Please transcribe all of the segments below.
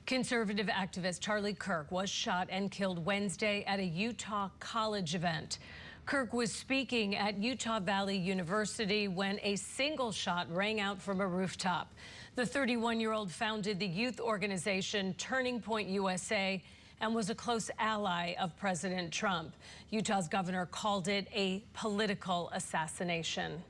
Conservative activist Charlie Kirk was shot and killed Wednesday at a Utah college event. Kirk was speaking at Utah Valley University when a single shot rang out from a rooftop. The 31-year-old founded the youth organization Turning Point USA and was a close ally of President Trump. Utah's governor called it a political assassination.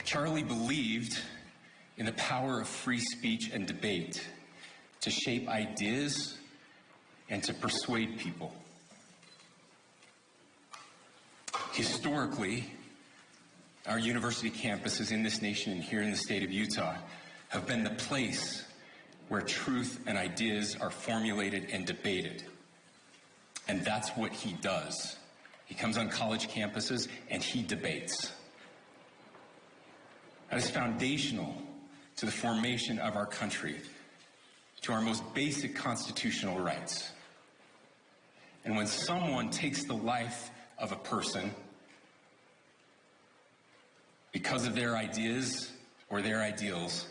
Charlie believed in the power of free speech and debate to shape ideas and to persuade people. Historically, our university campuses in this nation and here in the state of Utah have been the place where truth and ideas are formulated and debated. And that's what he does. He comes on college campuses and he debates. That is foundational to the formation of our country, to our most basic constitutional rights. And when someone takes the life of a person because of their ideas or their ideals,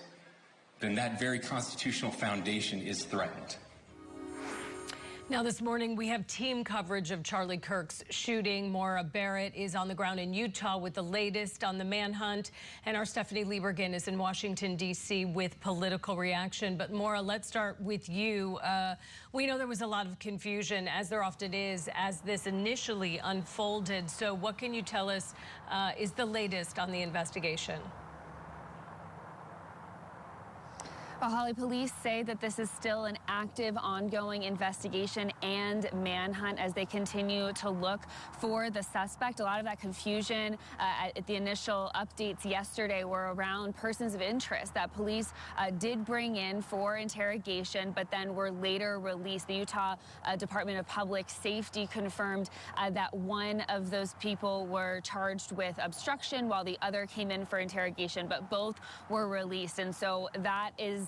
then that very constitutional foundation is threatened. Now this morning we have team coverage of Charlie Kirk's shooting. Maura Barrett is on the ground in Utah with the latest on the manhunt, and our Stephanie Liebergen is in Washington, D.C. with political reaction. But Maura, let's start with you. We know there was a lot of confusion, as there often is, as this initially unfolded. So what can you tell us is the latest on the investigation? Well, Holly, police say that this is still an active, ongoing investigation and manhunt as they continue to look for the suspect. A lot of that confusion at the initial updates yesterday were around persons of interest that police did bring in for interrogation, but then were later released. The Utah Department of Public Safety confirmed that one of those people were charged with obstruction while the other came in for interrogation, but both were released. And so that is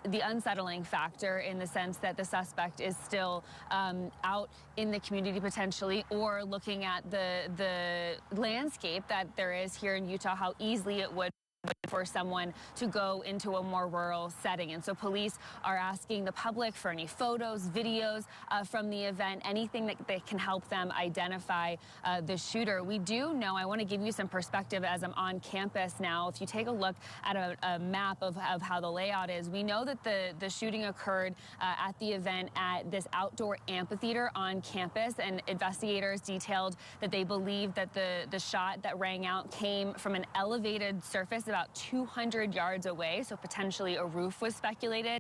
the unsettling factor, in the sense that the suspect is still out in the community potentially, or looking at the landscape that there is here in Utah, how easily it would for someone to go into a more rural setting. And so police are asking the public for any photos, videos from the event, anything that can help them identify the shooter. We do know, I want to give you some perspective as I'm on campus now. If you take a look at a map of how the layout is, we know that the shooting occurred at the event at this outdoor amphitheater on campus, and investigators detailed that they believe that the shot that rang out came from an elevated surface about 200 yards away, so potentially a roof was speculated.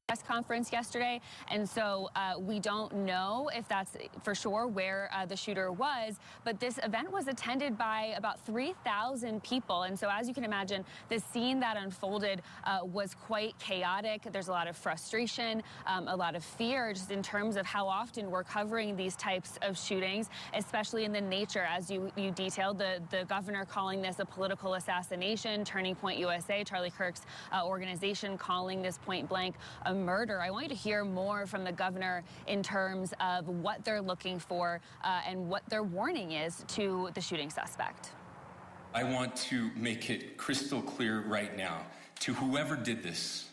Press conference yesterday, and so we don't know if that's for sure where the shooter was, but this event was attended by about 3,000 people, and so as you can imagine, the scene that unfolded was quite chaotic. There's a lot of frustration, a lot of fear, just in terms of how often we're covering these types of shootings, especially in the nature, as you detailed, the governor calling this a political assassination, Turning Point USA, Charlie Kirk's organization, calling this point blank a murder. I want you to hear more from the governor in terms of what they're looking for and what their warning is to the shooting suspect. I want to make it crystal clear right now to whoever did this: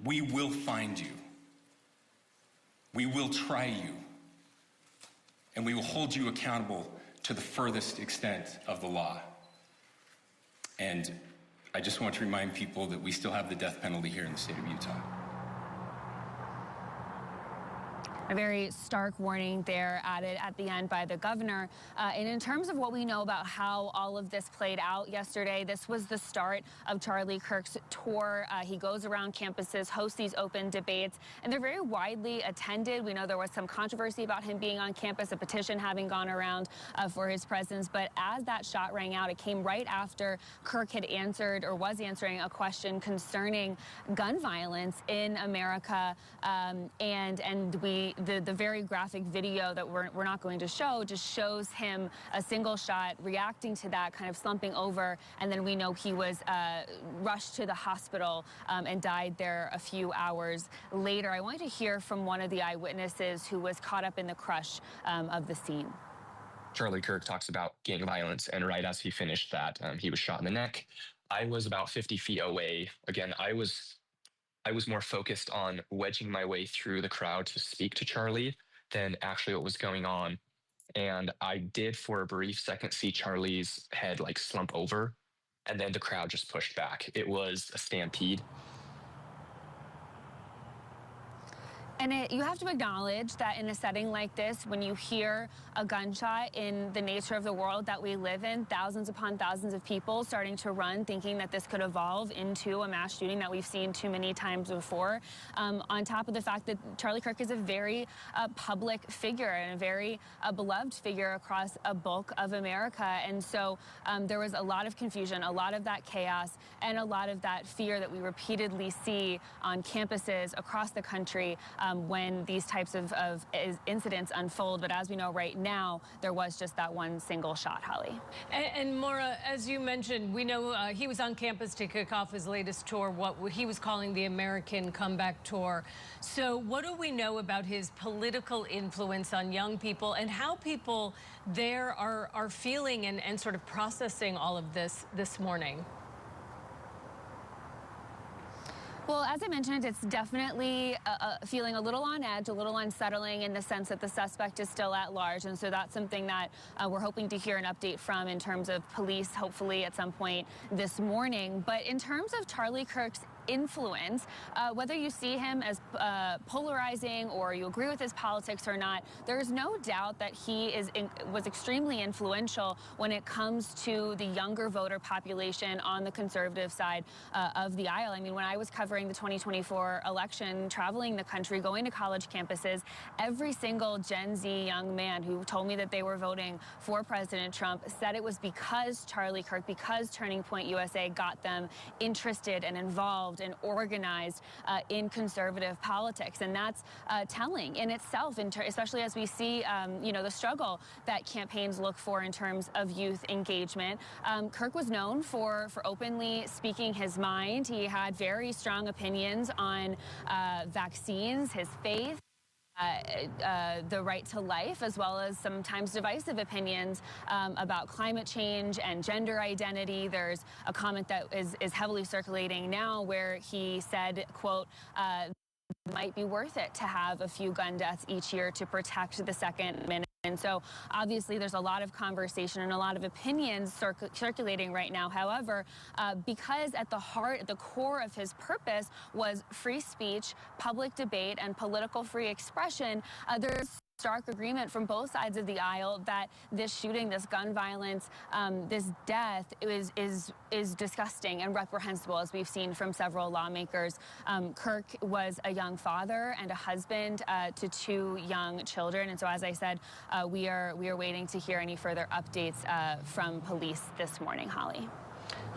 we will find you, we will try you, and we will hold you accountable to the furthest extent of the law. And I just want to remind people that we still have the death penalty here in the state of Utah. A very stark warning there added at the end by the governor. And in terms of what we know about how all of this played out yesterday, this was the start of Charlie Kirk's tour. He goes around campuses, hosts these open debates, and they're very widely attended. We know there was some controversy about him being on campus, a petition having gone around for his presence. But as that shot rang out, it came right after Kirk had answered, or was answering, a question concerning gun violence in America. The very graphic video that we're not going to show just shows him a single shot reacting to that, kind of slumping over, and then we know he was rushed to the hospital and died there a few hours later. I wanted to hear from one of the eyewitnesses who was caught up in the crush of the scene. Charlie Kirk talks about gang violence, and right as he finished that, he was shot in the neck. I was about 50 feet away. Again, I was I was more focused on wedging my way through the crowd to speak to Charlie than actually what was going on. And I did, for a brief second, see Charlie's head like slump over, and then the crowd just pushed back. It was a stampede. And you have to acknowledge that in a setting like this, when you hear a gunshot in the nature of the world that we live in, thousands upon thousands of people starting to run, thinking that this could evolve into a mass shooting that we've seen too many times before, on top of the fact that Charlie Kirk is a very public figure and a very beloved figure across a bulk of America. And so there was a lot of confusion, a lot of that chaos, and a lot of that fear that we repeatedly see on campuses across the country when these types of incidents unfold. But as we know right now, there was just that one single shot, Holly. And Maura, as you mentioned, we know he was on campus to kick off his latest tour, what he was calling the American Comeback Tour. So what do we know about his political influence on young people and how people there are feeling and sort of processing all of this morning? Well, as I mentioned, it's definitely feeling a little on edge, a little unsettling in the sense that the suspect is still at large. And so that's something that we're hoping to hear an update from in terms of police, hopefully at some point this morning. But in terms of Charlie Kirk's influence, whether you see him as polarizing or you agree with his politics or not, there is no doubt that he was extremely influential when it comes to the younger voter population on the conservative side of the aisle. I mean, when I was covering the 2024 election, traveling the country, going to college campuses, every single Gen Z young man who told me that they were voting for President Trump said it was because Charlie Kirk, because Turning Point USA got them interested and involved and organized in conservative politics. And that's telling in itself, especially as we see, the struggle that campaigns look for in terms of youth engagement. Kirk was known for openly speaking his mind. He had very strong opinions on vaccines, his faith, the right to life, as well as sometimes divisive opinions about climate change and gender identity. There's a comment that is heavily circulating now where he said, quote, might be worth it to have a few gun deaths each year to protect the Second Amendment. And so obviously there's a lot of conversation and a lot of opinions circulating right now. However, because at the core of his purpose was free speech, public debate, and political free expression, there's stark agreement from both sides of the aisle that this shooting, this gun violence, this death is disgusting and reprehensible, as we've seen from several lawmakers. Kirk was a young father and a husband to two young children, and so as I said, we are waiting to hear any further updates from police this morning, Holly.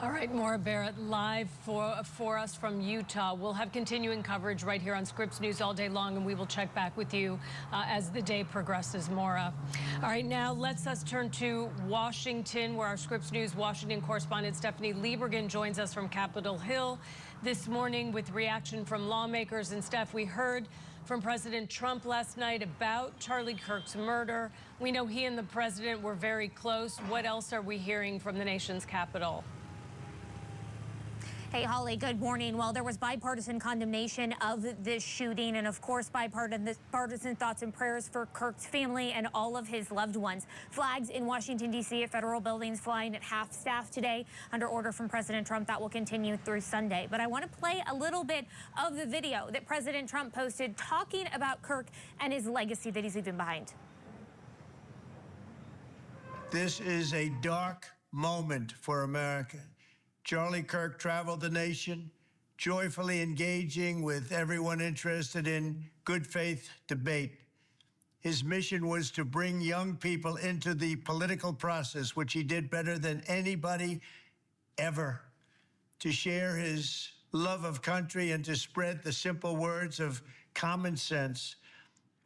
All right, Maura Barrett live for us from Utah. We'll have continuing coverage right here on Scripps News all day long, and we will check back with you as the day progresses, Maura. All right, now let's turn to Washington, where our Scripps News Washington correspondent Stephanie Liebergen joins us from Capitol Hill this morning with reaction from lawmakers. And Steph, we heard from President Trump last night about Charlie Kirk's murder. We know he and the president were very close. What else are we hearing from the nation's capital? Hey, Holly, good morning. Well, there was bipartisan condemnation of this shooting and, of course, bipartisan thoughts and prayers for Kirk's family and all of his loved ones. Flags in Washington, D.C. at federal buildings flying at half staff today under order from President Trump. That will continue through Sunday. But I want to play a little bit of the video that President Trump posted talking about Kirk and his legacy that he's leaving behind. This is a dark moment for America. Charlie Kirk traveled the nation, joyfully engaging with everyone interested in good faith debate. His mission was to bring young people into the political process, which he did better than anybody ever, to share his love of country and to spread the simple words of common sense.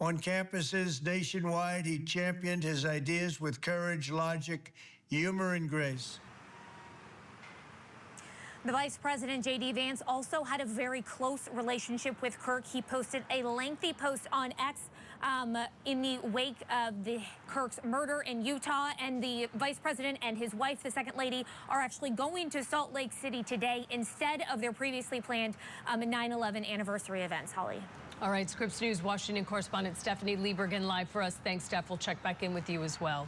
On campuses nationwide, he championed his ideas with courage, logic, humor, and grace. The Vice President, J.D. Vance, also had a very close relationship with Kirk. He posted a lengthy post on X in the wake of the Kirk's murder in Utah. And the Vice President and his wife, the Second Lady, are actually going to Salt Lake City today instead of their previously planned 9/11 anniversary events. Holly. All right, Scripps News Washington correspondent Stephanie Liebergen live for us. Thanks, Steph. We'll check back in with you as well.